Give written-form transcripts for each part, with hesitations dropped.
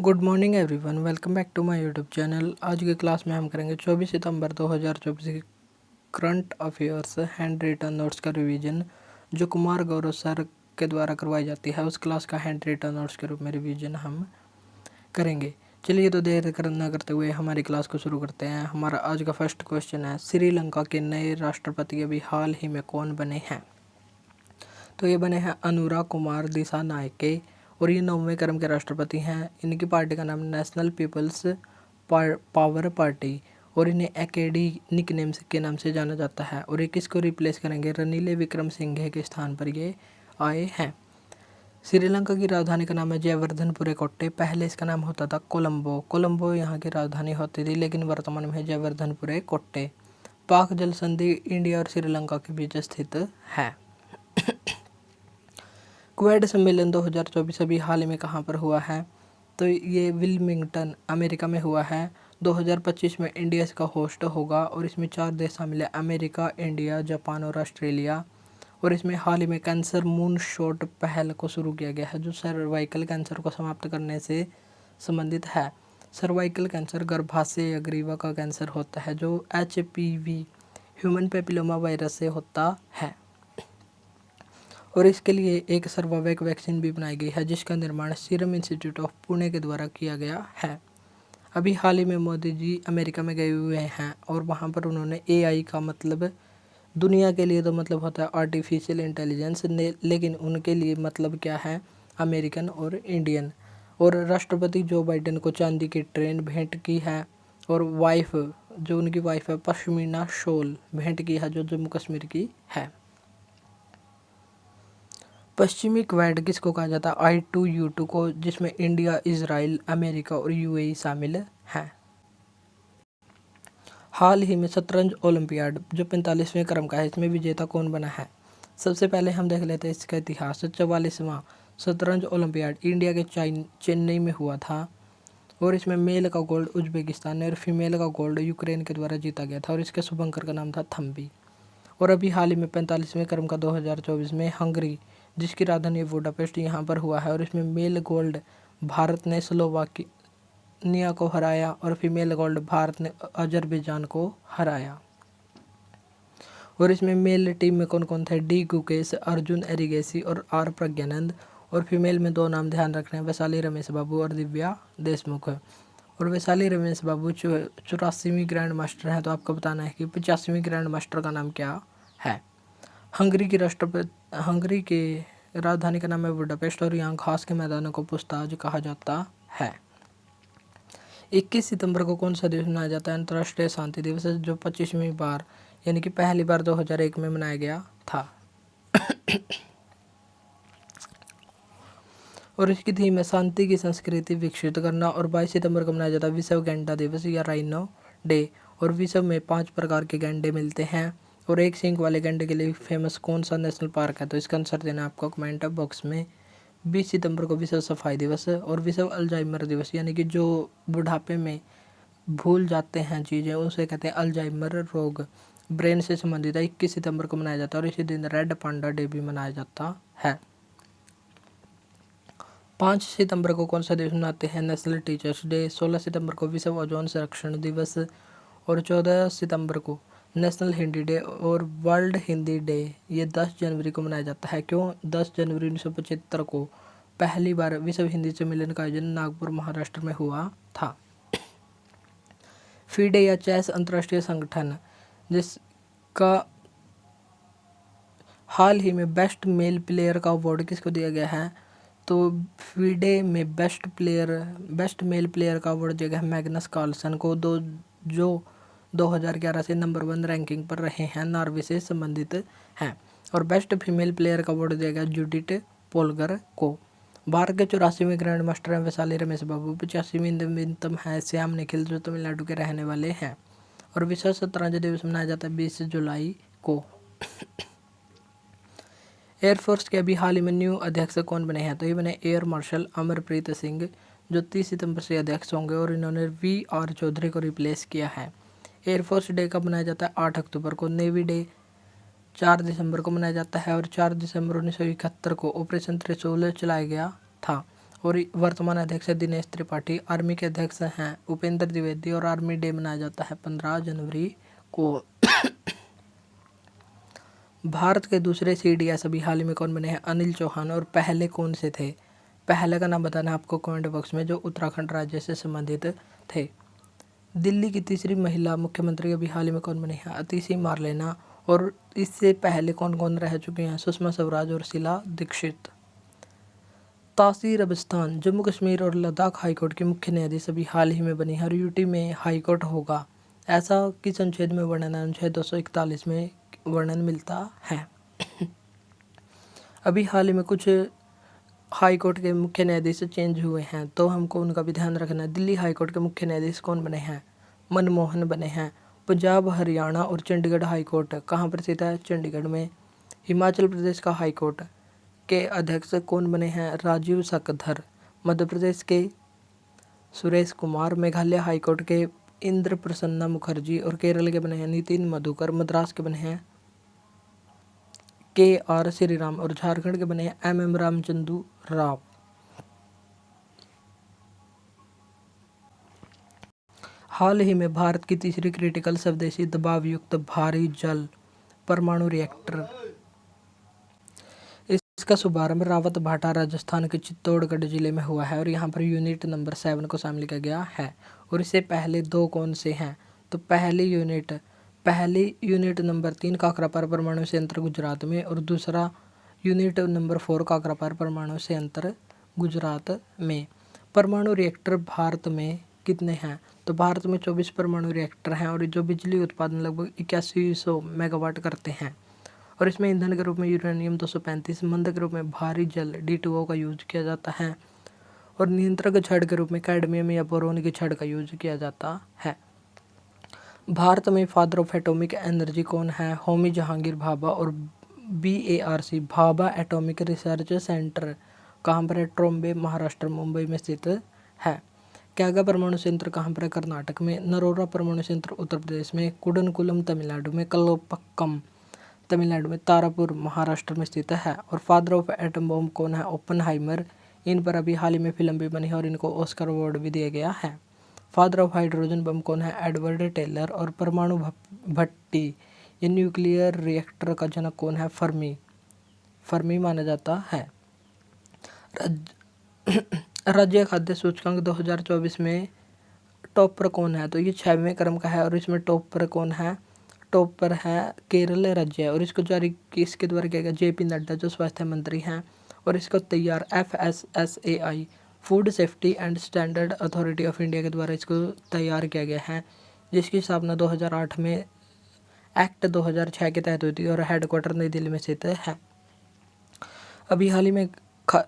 Good morning everyone, welcome back to my YouTube channel. आज की class में हम करेंगे 24 सितंबर 2024 की current affairs hand written notes का रिवीजन, जो कुमार गौरव सर के द्वारा करवाई जाती है। उस क्लास का हैंड रिटन नोट्स के रूप में रिवीजन हम करेंगे। चलिए तो देर न करते हुए हमारी क्लास को शुरू करते हैं। हमारा आज का फर्स्ट क्वेश्चन है, श्रीलंका के नए राष्ट्रपति अभी हाल ही में कौन बने हैं? तो ये बने हैं अनुरा कुमार दिसानायके और ये 9वें क्रम के राष्ट्रपति हैं। इनकी पार्टी का नाम नेशनल पीपल्स पावर पार्टी और इन्हें एकेडी निकनेम के नाम से जाना जाता है। और ये किसको रिप्लेस करेंगे? रनील विक्रमसिंघे के स्थान पर ये आए हैं। श्रीलंका की राजधानी का नाम है जयवर्धनपुरे कोट्टे। पहले इसका नाम होता था कोलंबो यहाँ की राजधानी होती थी, लेकिन वर्तमान में जयवर्धनपुरे कोट्टे। पाक जल संधि इंडिया और श्रीलंका के बीच स्थित है। क्वेड सम्मेलन 2024 अभी हाल ही में कहाँ पर हुआ है? तो ये विल्मिंगटन अमेरिका में हुआ है। 2025 में इंडिया इसका होस्ट होगा और इसमें 4 देश शामिल है, अमेरिका, इंडिया, जापान और ऑस्ट्रेलिया। और इसमें हाल ही में कैंसर मून शॉट पहल को शुरू किया गया है, जो सर्वाइकल कैंसर को समाप्त करने से संबंधित है। सर्वाइकल कैंसर गर्भाशय या ग्रीवा का कैंसर होता है, जो HPV ह्यूमन पेपिलोमा वायरस से होता है। और इसके लिए एक सर्वावैक वैक्सीन भी बनाई गई है, जिसका निर्माण सीरम इंस्टीट्यूट ऑफ पुणे के द्वारा किया गया है। अभी हाल ही में मोदी जी अमेरिका में गए हुए हैं और वहाँ पर उन्होंने AI का मतलब दुनिया के लिए तो मतलब होता है आर्टिफिशियल इंटेलिजेंस, लेकिन उनके लिए मतलब क्या है? अमेरिकन और इंडियन। और राष्ट्रपति जो बाइडेन को चांदी की ट्रेन भेंट की है और जो उनकी वाइफ है पश्मीना शॉल भेंट की है, जो जम्मू कश्मीर की है। पश्चिमी क्वेड किसको कहा जाता है? I2U2 को, जिसमें इंडिया, इजराइल, अमेरिका और UAE शामिल हैं। हाल ही में शतरंज ओलंपियाड जो 45वें क्रम का है, इसमें विजेता कौन बना है? सबसे पहले हम देख लेते हैं इसका इतिहास। 44वां शतरंज ओलंपियाड इंडिया के चेन्नई में हुआ था और इसमें मेल का गोल्ड उज्बेकिस्तान ने और फीमेल का गोल्ड यूक्रेन के द्वारा जीता गया था और इसके शुभंकर का नाम था थम्बी। और अभी हाल ही में 45वें क्रम का 2024 में हंगरी, जिसकी राजधानी बुडापेस्ट, यहाँ पर हुआ है और इसमें मेल गोल्ड भारत ने स्लोवाकिया को हराया और फीमेल गोल्ड भारत ने अजरबैजान को हराया। और इसमें मेल टीम में कौन कौन थे? डी गुकेश, अर्जुन एरिगेसी और आर प्रज्ञानंद। और फीमेल में 2 नाम ध्यान रखने हैं, वैशाली रमेश बाबू और दिव्या देशमुख। और वैशाली रमेश बाबू 84वीं ग्रैंड मास्टर हैं, तो आपको बताना है कि 85वीं ग्रैंड मास्टर का नाम क्या है। हंगरी के राजधानी का नाम है बुडापेस्ट और यहाँ घास के मैदानों को पुस्ताज कहा जाता है। 21 सितंबर को कौन सा दिवस मनाया जाता है? अंतर्राष्ट्रीय शांति दिवस, जो 25वीं बार यानी कि पहली बार 2001 में मनाया गया था। और इसकी थीम है शांति की संस्कृति विकसित करना। और 22 सितंबर को मनाया जाता है विश्व गैंडा दिवस या राइनो डे। और विश्व में 5 प्रकार के गैंडे मिलते हैं और एक सींग वाले गैंडे के लिए फेमस कौन सा नेशनल पार्क है? तो इसका आंसर देना आपको कमेंट बॉक्स में। 20 सितंबर को विश्व सफाई दिवस और विश्व अल्जाइमर दिवस, यानी कि जो बुढ़ापे में भूल जाते हैं चीज़ें, उसे कहते हैं अल्जाइमर रोग, ब्रेन से संबंधित है। 21 सितंबर को मनाया जाता है और इसी दिन रेड पांडा डे भी मनाया जाता है। 5 सितंबर को कौन सा दिवस मनाते हैं? National teachers day. 16 सितंबर को विश्व ओजोन संरक्षण दिवस और 14 सितंबर को नेशनल हिंदी डे और वर्ल्ड हिंदी डे ये 10 जनवरी को मनाया जाता है। क्यों? 10 जनवरी 1975 को पहली बार विश्व हिंदी सम्मेलन का आयोजन नागपुर, महाराष्ट्र में हुआ था। फीडे या चेस अंतर्राष्ट्रीय संगठन, जिसका हाल ही में बेस्ट मेल प्लेयर का अवार्ड किसको दिया गया है? तो फीडे में बेस्ट मेल प्लेयर का अवार्ड दिया गया है मैग्नस कार्लसन को, जो 2011 से नंबर 1 रैंकिंग पर रहे हैं, नॉर्वे से संबंधित हैं। और बेस्ट फीमेल प्लेयर का अवार्ड दिया गया जूडिथ पोलगर को। भारत के 84वें ग्रैंड मास्टर हैं वैशाली रमेश बाबू। 85वीं नवीनतम है श्याम निखिल, जो तमिलनाडु के रहने वाले हैं। और विश्व शतरंज दिवस मनाया जाता है 20 जुलाई को। एयरफोर्स के अभी हाल ही में न्यू अध्यक्ष कौन बने हैं? तो ये बने एयर मार्शल अमरप्रीत सिंह, जो 30 सितंबर से अध्यक्ष होंगे और इन्होंने VR चौधरी को रिप्लेस किया है। एयरफोर्स डे कब मनाया जाता है? 8 अक्टूबर को। नेवी डे 4 दिसंबर को मनाया जाता है और 4 दिसंबर 1971 को ऑपरेशन त्रिशूल चलाया गया था। और वर्तमान अध्यक्ष है दिनेश त्रिपाठी। आर्मी के अध्यक्ष हैं उपेंद्र द्विवेदी और आर्मी डे मनाया जाता है 15 जनवरी को। भारत के दूसरे CDS अभी हाल ही में कौन बने हैं? अनिल चौहान। और पहले कौन से थे? पहले का नाम बताना आपको कमेंट बॉक्स में, जो उत्तराखंड राज्य से संबंधित थे। दिल्ली की तीसरी महिला मुख्यमंत्री अभी हाल ही में कौन बनी है? अतिशी मार्लेना। और इससे पहले कौन कौन रह चुके हैं? सुषमा स्वराज और शीला दीक्षित। तासीर अबस्तान जम्मू कश्मीर और लद्दाख हाईकोर्ट की मुख्य न्यायाधीश अभी हाल ही में बनी है और यूटी में हाईकोर्ट होगा, ऐसा किस अनुच्छेद में वर्णन है? अनुच्छेद 241 में वर्णन मिलता है। अभी हाल ही में कुछ हाई कोर्ट के मुख्य न्यायाधीश चेंज हुए हैं, तो हमको उनका भी ध्यान रखना है। दिल्ली हाई कोर्ट के मुख्य न्यायाधीश कौन बने हैं? मनमोहन बने हैं। पंजाब, हरियाणा और चंडीगढ़ हाई कोर्ट कहाँ पर स्थित है? चंडीगढ़ में। हिमाचल प्रदेश का हाई कोर्ट के अध्यक्ष कौन बने हैं? राजीव सकधर। मध्य प्रदेश के सुरेश कुमार। मेघालय हाई कोर्ट के इंद्र प्रसन्ना मुखर्जी। और केरल के बने हैं नितिन मधुकर। मद्रास के बने हैं KR श्रीराम। और झारखंड के बने हैं MM रामचंद्र राव। हाल ही में भारत की तीसरी क्रिटिकल स्वदेशी दबाव युक्त भारी जल परमाणु रिएक्टर, इसका शुभारंभ रावत भाटा राजस्थान के चित्तौड़गढ़ जिले में हुआ है और यहाँ पर यूनिट नंबर 7 को शामिल किया गया है। और इससे पहले दो कौन से हैं? तो पहली यूनिट नंबर 3 काकरापार परमाणु संयंत्र गुजरात में और दूसरा यूनिट नंबर 4 काकरापार परमाणु संयंत्र गुजरात में। परमाणु रिएक्टर भारत में कितने हैं? तो भारत में 24 परमाणु रिएक्टर हैं और जो बिजली उत्पादन लगभग 8100 मेगावाट करते हैं। और इसमें ईंधन के रूप में यूरेनियम 235, मंद के रूप में भारी जल D2O का यूज किया जाता है और नियंत्रक छड़ के रूप में कैडमियम या बोरोन की छड़ का यूज किया जाता है। भारत में फादर ऑफ एटॉमिक एनर्जी कौन है? होमी जहांगीर भाभा। और BARC Bhabha atomic research centre कहाँ पर है? ट्रोम्बे महाराष्ट्र मुंबई में स्थित है। क्यागा परमाणु संयंत्र कहाँ पर है? कर्नाटक में। नरोरा परमाणु संयंत्र उत्तर प्रदेश में। कुडनकुलम तमिलनाडु में। कल्लोपक्कम तमिलनाडु में। तारापुर महाराष्ट्र में स्थित है। और फादर ऑफ एटम बॉम्ब कौन है? ओपनहाइमर। इन पर अभी हाल ही में फिल्म भी बनी है और इनको ऑस्कर अवार्ड भी दिया गया है। फादर ऑफ हाइड्रोजन बम कौन है? Edward Teller. और परमाणु भट्टी या न्यूक्लियर रिएक्टर का जनक कौन है? फर्मी माना जाता है। राज्य खाद्य सूचकांक 2024 में टॉप पर कौन है? तो ये 6वें क्रम का है और इसमें टॉप पर कौन है? टॉप पर है केरल राज्य और इसको जारी किसके द्वारा किया गया? JP नड्डा जो स्वास्थ्य मंत्री हैं। और इसको तैयार FSSAI food safety and standard authority of India के द्वारा इसको तैयार किया गया है, जिसकी स्थापना 2008 में एक्ट 2006 के तहत हुई थी और हेडक्वार्टर नई दिल्ली में स्थित है। अभी हाल ही में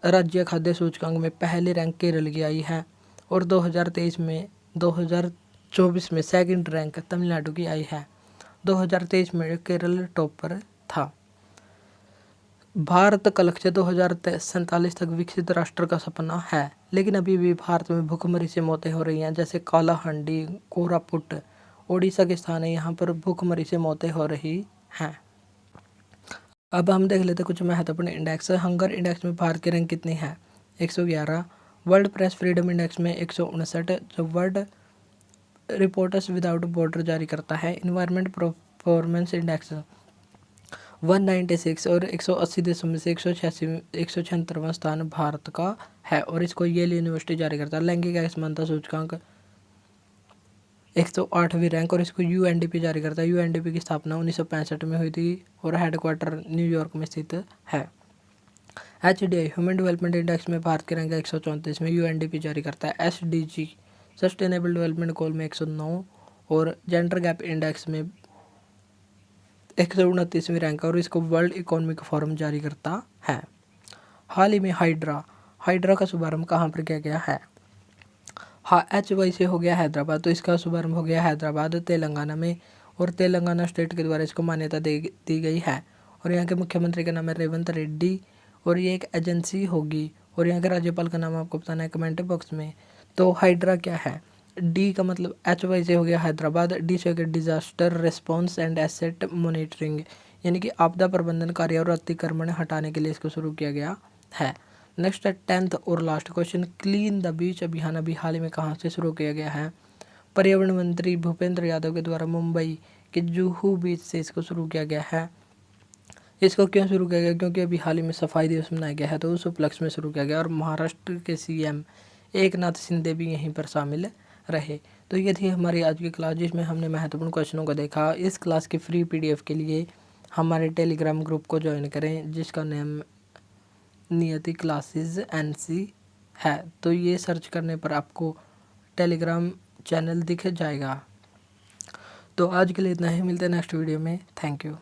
राज्य खाद्य सूचकांक में पहले रैंक केरल की आई है और 2024 में सेकंड रैंक तमिलनाडु की आई है। 2023 में केरल टॉप पर था। भारत का लक्ष्य 2047 तक विकसित राष्ट्र का सपना है, लेकिन अभी भी भारत में भूखमरी से मौतें हो रही हैं, जैसे कालाहांडी, कोरापुट, ओडिशा के स्थान है, यहाँ पर भूखमरी से मौतें हो रही हैं। अब हम देख लेते कुछ महत्वपूर्ण इंडेक्स। हंगर इंडेक्स में भारत की रैंक कितनी है? 111। वर्ल्ड प्रेस फ्रीडम इंडेक्स में 159, जो वर्ल्ड रिपोर्टर्स विदाउट बॉर्डर जारी करता है। इन्वायरमेंट परफॉर्मेंस इंडेक्स 196 और 180 देशों में से 176वां स्थान भारत का है और इसको येल यूनिवर्सिटी जारी करता है। लैंगिक असमानता सूचकांक 108वीं रैंक और इसको UNDP जारी करता है। UNDP की स्थापना 1965 में हुई थी और हेडक्वार्टर न्यूयॉर्क में स्थित है। HDI ह्यूमन डेवलपमेंट इंडेक्स में भारत की रैंक 134 में UNDP जारी करता है। SDG सस्टेनेबल डेवलपमेंट गोल में 109 और जेंडर गैप इंडेक्स में 129वीं रैंक और इसको वर्ल्ड इकोनॉमिक फोरम जारी करता है। हाल ही में हाइड्रा का शुभारंभ कहाँ पर किया गया है? HY से हो गया हैदराबाद, तो इसका शुभारंभ हो गया हैदराबाद तेलंगाना में और तेलंगाना स्टेट के द्वारा इसको मान्यता दी गई है। और यहाँ के मुख्यमंत्री का नाम है रेवंत रेड्डी और ये एक एजेंसी होगी और यहाँ के राज्यपाल का नाम आपको बताना है कमेंट बॉक्स में। तो हाइड्रा क्या है? D का मतलब HY से हो गया हैदराबाद, D से हो गया disaster response and asset monitoring, यानी कि आपदा प्रबंधन कार्य और अतिक्रमण हटाने के लिए इसको शुरू किया गया है। नेक्स्ट है 10th और last question, clean the beach अभियान अभी हाल ही में कहाँ से शुरू किया गया है? पर्यावरण मंत्री भूपेंद्र यादव के द्वारा मुंबई के जुहू बीच से इसको शुरू किया गया है। इसको क्यों शुरू किया गया? क्योंकि अभी हाल ही में सफाई दिवस मनाया गया है, तो उस उपलक्ष्य में शुरू किया गया। और महाराष्ट्र के सीएम एकनाथ शिंदे भी यहीं पर शामिल रहे। तो ये थी हमारी आज की क्लास, जिसमें हमने महत्वपूर्ण क्वेश्चनों को देखा। इस क्लास की फ्री पीडीएफ के लिए हमारे टेलीग्राम ग्रुप को ज्वाइन करें, जिसका नेम नियति क्लासेस NC है। तो ये सर्च करने पर आपको टेलीग्राम चैनल दिख जाएगा। तो आज के लिए इतना ही, मिलते हैं नेक्स्ट वीडियो में। Thank you.